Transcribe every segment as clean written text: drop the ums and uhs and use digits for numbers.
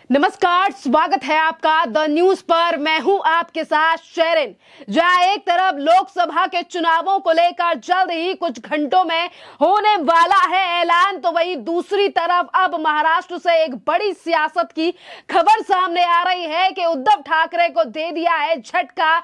नमस्कार, स्वागत है आपका द न्यूज पर। मैं हूं आपके साथ शेरिन। जहां एक तरफ लोकसभा के चुनावों को लेकर जल्द ही कुछ घंटों में होने वाला है ऐलान, तो वहीं दूसरी तरफ अब महाराष्ट्र से एक बड़ी सियासत की खबर सामने आ रही है कि उद्धव ठाकरे को दे दिया है झटका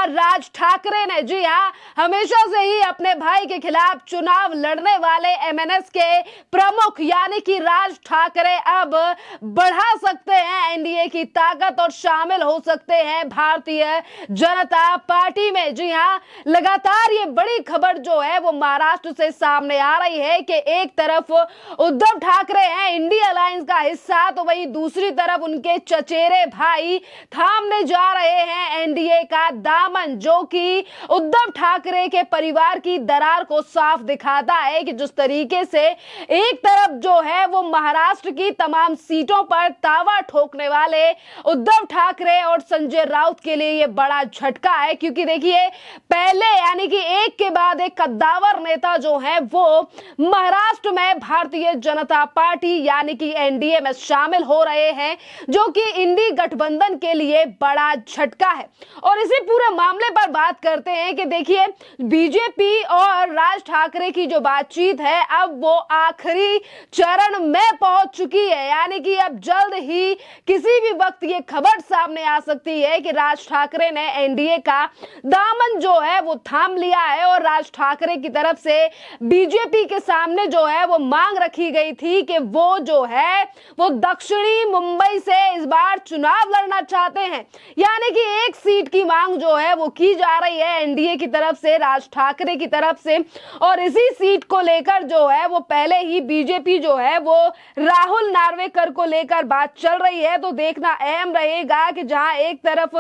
राज ठाकरे ने। जी हां, हमेशा से ही अपने भाई के खिलाफ चुनाव लड़ने वाले एमएनएस के प्रमुख यानी कि राज ठाकरे अब बढ़ा सकते हैं एनडीए की ताकत और शामिल हो सकते हैं भारतीय जनता पार्टी में। जी हां, लगातार ये बड़ी खबर जो है वो महाराष्ट्र से सामने आ रही है कि एक तरफ उद्धव ठाकरे हैं इंडिया अलायंस का हिस्सा, तो वहीं दूसरी तरफ उनके चचेरे भाई थामने जा रहे हैं एनडीए का दामन, जो कि उद्धव ठाकरे के परिवार की दरार को साफ दिखाता है कि जिस तरीके से एक तरफ जो है वो महाराष्ट्र की तमाम सीटों पर दावा ठोकने वाले उद्धव ठाकरे और संजय राउत के लिए ये बड़ा झटका है, क्योंकि देखिए पहले यानी कि एक के बाद एक कद्दावर नेता जो है वो महाराष्ट्र में भारतीय जनता पार्टी यानी कि एनडीए में शामिल हो रहे हैं, जो कि इंडी गठबंधन के लिए बड़ा झटका है। और इसी पूरे मामले पर बात करते हैं कि देखिए बीजेपी और राज ठाकरे की जो बातचीत है अब वो आखिरी चरण में पहुंच चुकी है, यानी कि अब जल्द ही किसी भी वक्त ये खबर सामने आ सकती है कि राज ठाकरे ने एनडीए का दामन जो है वो थाम लिया है। और राज ठाकरे की तरफ से बीजेपी के सामने जो है वो मांग रखी गई थी कि वो जो है वो दक्षिणी मुंबई से इस बार चुनाव लड़ना चाहते हैं, यानी कि एक सीट की मांग जो है वो की जा रही है एनडीए की तरफ से, राज ठाकरे की तरफ से। और इसी सीट को लेकर जो है वो पहले ही बीजेपी जो है वो राहुल नार्वेकर को लेकर बात चल रही है। तो देखना अहम रहेगा कि जहां एक तरफ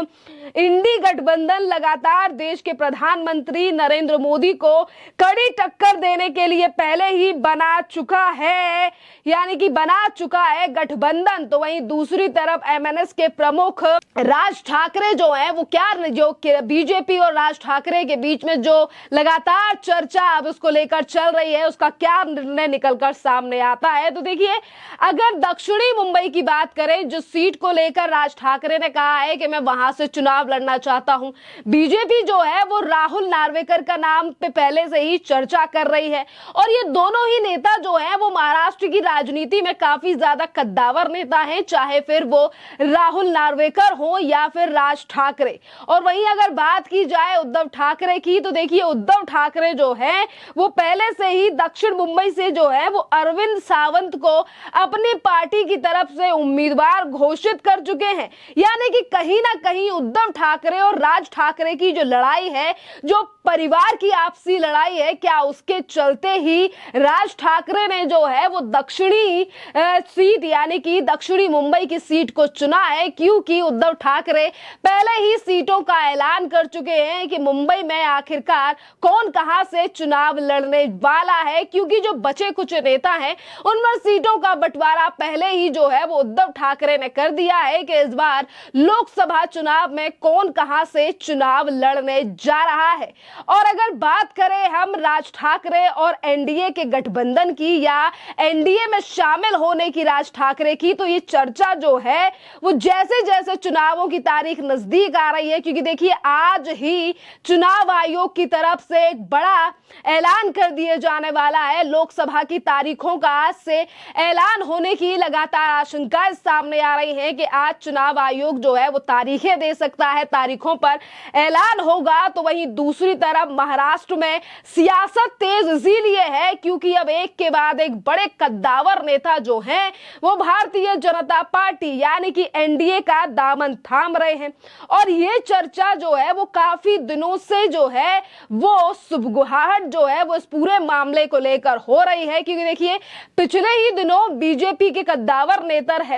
इंडी गठबंधन लगातार देश के प्रधानमंत्री नरेंद्र मोदी को कड़ी टक्कर देने के लिए पहले ही बना चुका है, यानी कि बना चुका है गठबंधन, तो वहीं दूसरी तरफ एमएनएस के प्रमुख राज ठाकरे जो है वो क्या जो बीजेपी और राज ठाकरे के बीच में जो लगातार चर्चा अब उसको लेकर चल रही है उसका क्या निर्णय निकलकर सामने आता है। तो देखिए अगर दक्षिणी मुंबई की बात करें, जो सीट को लेकर राज ठाकरे ने कहा है कि मैं वहां से चुनाव लड़ना चाहता हूं, बीजेपी जो है वो राहुल नार्वेकर का नाम पे पहले से ही चर्चा कर रही है। और ये दोनों ही नेता जो है वो महाराष्ट्र की राजनीति में काफी ज्यादा कद्दावर नेता हैं, चाहे फिर वो राहुल नार्वेकर हो या फिर राज ठाकरे। और वहीं अगर बात की जाए उद्धव ठाकरे की, तो देखिए उद्धव ठाकरे जो है वो पहले से ही दक्षिण मुंबई से जो है वो अरविंद सावंत को अपनी पार्टी की तरफ से उम्मीदवार घोषित कर चुके हैं, यानी कि कहीं ना कहीं उद्धव ठाकरे और राज ठाकरे की जो लड़ाई है, जो परिवार की आपसी लड़ाई है, क्या उसके चलते ही राज ठाकरे ने जो है वो दक्षिणी सीट यानी कि दक्षिणी मुंबई की सीट को चुना है, क्योंकि उद्धव ठाकरे पहले ही सीटों का ऐलान कर चुके हैं कि मुंबई में आखिरकार कौन कहां से चुनाव लड़ने वाला है, क्योंकि जो बचे कुछ नेता हैं उनमें सीटों का बंटवारा पहले ही जो है वो उद्धव ठाकरे ने कर दिया है कि इस बार लोकसभा चुनाव में कौन कहां से चुनाव लड़ने जा रहा है। और अगर बात करें हम राज ठाकरे और एनडीए के गठबंधन की या एनडीए में शामिल होने की राज ठाकरे की, तो ये चर्चा जो है वो जैसे जैसे चुनावों की तारीख नजदीक आ रही है, क्योंकि देखिए आज ही चुनाव आयोग की तरफ से एक बड़ा ऐलान कर दिए जाने वाला है, लोकसभा की तारीखों का आज से ऐलान होने की लगातार आशंकाएं सामने आ रही है कि आज चुनाव आयोग जो है वो तारीखें दे सकता है, तारीखों पर ऐलान होगा। तो वहीं दूसरी तरफ महाराष्ट्र में सियासत तेज इसीलिए है क्योंकि अब एक के बाद एक बड़े कद्दावर नेता जो हैं वो भारतीय जनता पार्टी यानी कि एनडीए का दामन थाम रहे हैं। और ये चर्चा जो है वो काफी दिनों से जो है वो सुबगुहाहट जो है वो इस पूरे मामले को लेकर हो रही है, क्योंकि देखिए पिछले ही दिनों बीजेपी के कद्दावर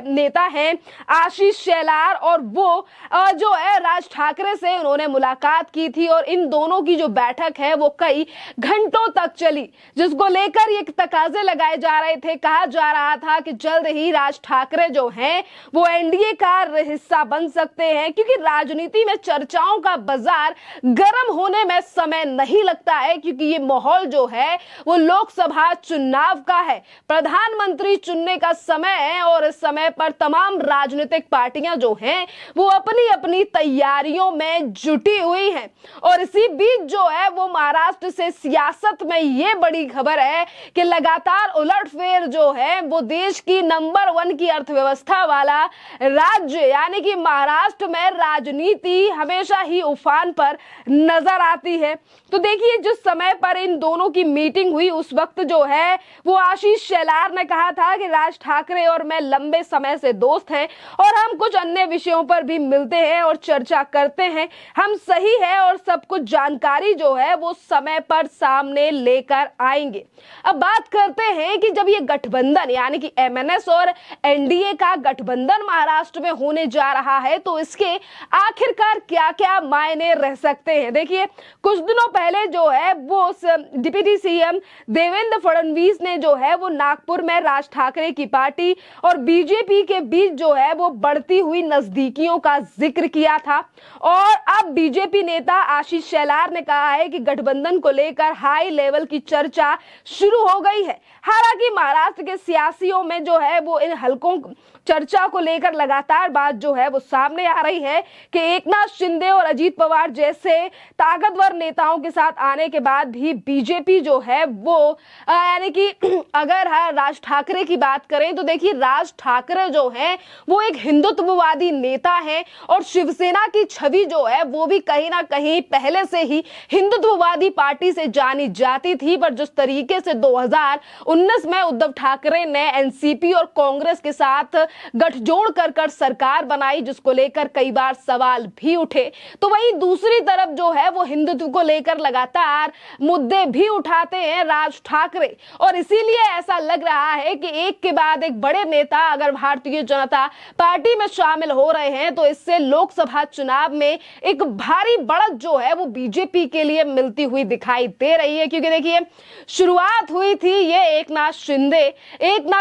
नेता हैं आशीष शेलार, और वो जो है राज ठाकरे से उन्होंने मुलाकात की थी और इन दोनों की जो बैठक है वो कई घंटों तक चली, जिसको लेकर ये तकाजे लगाए जा रहे थे। कहा जा रहा था कि जल्द ही राज ठाकरे जो हैं वो एनडीए का हिस्सा बन सकते हैं, क्योंकि राजनीति में चर्चाओं का बाजार गर्म होने में समय नहीं लगता है, क्योंकि ये माहौल जो है वो लोकसभा चुनाव का है, प्रधानमंत्री चुनने का समय है और इस समय पर पर तमाम राजनीतिक पार्टियां जो हैं वो अपनी अपनी तैयारियों में जुटी हुई हैं। और इसी बीच जो है वो महाराष्ट्र से सियासत में ये बड़ी खबर है कि लगातार उलटफेर जो है वो देश की नंबर 1 की अर्थव्यवस्था वाला राज्य यानी कि महाराष्ट्र में राजनीति हमेशा ही उफान पर नजर आती है। तो देखिए, जिस समय पर इन दोनों की मीटिंग हुई उस वक्त जो है वो आशीष शेलार ने कहा था कि राज ठाकरे और मैं लंबे समय से दोस्त हैं और हम कुछ अन्य विषयों पर भी मिलते हैं और चर्चा करते हैं। हम सही है और सब कुछ जानकारी जो है वो समय पर सामने लेकर आएंगे। अब बात करते हैं कि जब ये गठबंधन यानी कि एमएनएस और एनडीए का गठबंधन महाराष्ट्र में होने जा रहा है तो इसके आखिरकार क्या क्या मायने रह सकते हैं। देखिए, कुछ दिनों पहले जो है वो डिप्टी सीएम देवेंद्र फडणवीस ने जो है वो नागपुर में राज ठाकरे की पार्टी और बीजेपी के बीच जो है वो बढ़ती हुई नजदीकियों का जिक्र किया था। और अब बीजेपी नेता आशीष शेलार ने कहा है कि गठबंधन को लेकर हाई लेवल की चर्चा शुरू हो गई है। हालांकि महाराष्ट्र के सियासियों में जो है वो इन हलकों चर्चा को लेकर लगातार बात जो है वो सामने आ रही है कि एकनाथ शिंदे और अजीत पवार जैसे ताकतवर नेताओं के साथ आने के बाद भी बीजेपी जो है वो यानी कि अगर राज ठाकरे की बात करें तो देखिए, राज ठाकरे जो है वो एक हिंदुत्ववादी नेता है और शिवसेना की छवि जो है वो भी कहीं ना कहीं पहले से ही हिंदुत्ववादी पार्टी से जानी जाती थी। पर जिस तरीके से 2019 में उद्धव ठाकरे ने एनसीपी और कांग्रेस के साथ गठजोड़ कर सरकार बनाई, जिसको लेकर कई बार सवाल भी उठे, तो वहीं दूसरी तरफ जो है वो हिंदुत्व को लेकर लगातार मुद्दे भी उठाते हैं राज ठाकरे। और इसीलिए ऐसा लग रहा है कि एक के बाद एक बड़े नेता अगर भारतीय जनता पार्टी में शामिल हो रहे हैं तो इससे लोकसभा चुनाव में एक भारी बढ़त जो है वो बीजेपी के लिए मिलती हुई दिखाई दे रही है। क्योंकि देखिए, शुरुआत हुई थी ये एकनाथ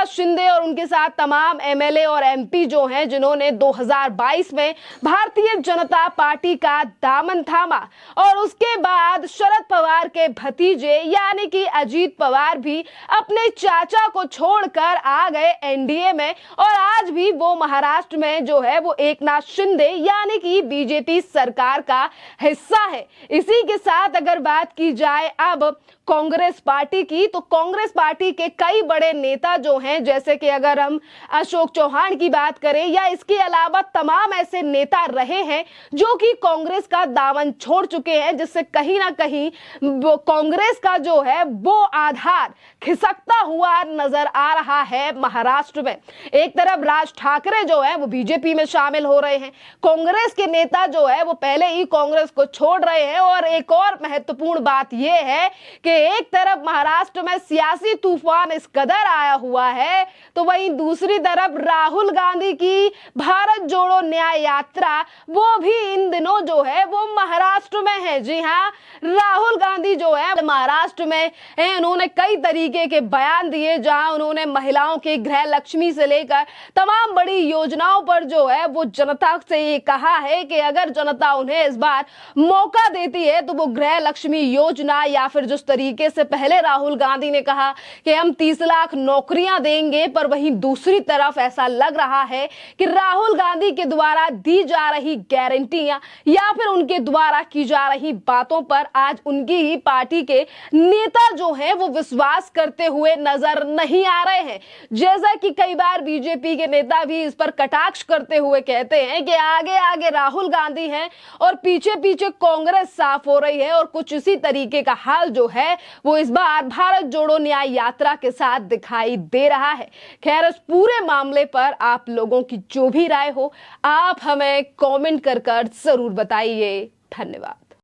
शिंदे और उनके साथ तमाम एमएलए और एमपी जो हैं जिन्होंने 2022 में भारतीय जनता पार्टी का दामन थामा। और उसके बाद शरद पवार के भतीजे यानी कि अजीत पवार भी अपने चाचा को छोड़कर आ गए एनडीए में और आज भी वो महाराष्ट्र में जो है वो एकनाथ शिंदे यानी कि बीजेपी सरकार का हिस्सा है। इसी के साथ अगर बात की जाए अब कांग्रेस पार्टी की, तो कांग्रेस पार्टी के कई बड़े नेता जो हैं, जैसे कि अगर हम अशोक चौहान की बात करें या इसके अलावा तमाम ऐसे नेता रहे हैं जो कि कांग्रेस का दामन छोड़ चुके हैं, जिससे कहीं ना कहीं कांग्रेस का जो है वो आधार खिसकता हुआ नजर आ रहा है महाराष्ट्र में। एक तरफ राज ठाकरे जो है वो बीजेपी में शामिल हो रहे हैं, कांग्रेस के नेता जो है वो पहले ही कांग्रेस को छोड़ रहे हैं। और एक और महत्वपूर्ण बात यह है कि एक तरफ महाराष्ट्र में सियासी तूफान इस कदर आया हुआ है तो वहीं दूसरी तरफ राहुल गांधी की भारत जोड़ो न्याय यात्रा वो भी इन दिनों जो है वो महाराष्ट्र में है। जी हाँ, राहुल गांधी जो है महाराष्ट्र में है, उन्होंने कई तरीके के बयान दिए जहां उन्होंने महिलाओं के गृह लक्ष्मी से लेकर तमाम बड़ी योजनाओं पर जो है वो जनता से ये कहा है कि अगर जनता उन्हें इस बार मौका देती है तो वो गृह लक्ष्मी योजना या फिर जिस तरीके से पहले राहुल गांधी ने कहा कि हम 30 लाख नौकरियां देंगे, पर वहीं दूसरी तरफ ऐसा लग रहा है कि राहुल गांधी के द्वारा दी जा रही गारंटियां या फिर उनके द्वारा की जा रही बातों पर आज उनकी ही पार्टी के नेता जो हैं वो विश्वास करते हुए नजर नहीं आ रहे हैं। जैसा कि कई बार बीजेपी के नेता भी इस पर कटाक्ष करते हुए कहते हैं कि आगे आगे राहुल गांधी हैं और पीछे पीछे कांग्रेस साफ हो रही है। और कुछ इसी तरीके का हाल जो है वो इस बार भारत जोड़ो न्याय यात्रा के साथ दिखाई दे रहा है। खैर, इस पूरे मामले पर आप लोगों की जो भी राय हो आप हमें कमेंट कर जरूर बताइए। धन्यवाद।